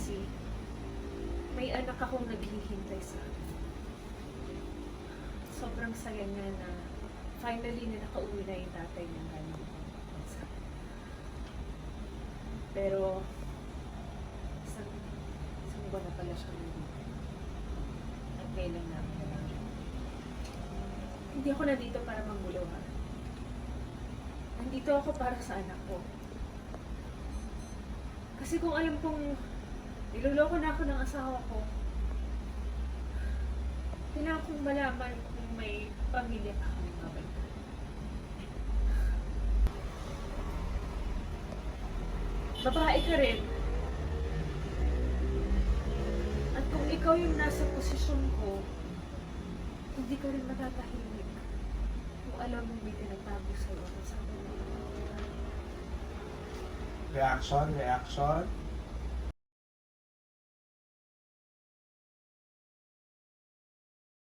Nancy, may anak akong naghihintay sa akin. Sobrang saya niya na finally na nakauwi na yung tatay niya galing bansa. Pero, isang buwan na pala siya nandito. At kailan namin na lang siya. Hindi ako nandito para mangulo, ha? Nandito ako para sa anak ko. Kasi kung alam kong niloloko na ako ng asawa ko, kailangan kong malaman kung may pamilya pa kami mabalikan. Babae ka rin. At kung ikaw yung nasa posisyon ko, hindi ka rin matatahimik kung alam mo may tinatago sa'yo. Reaction, reaction.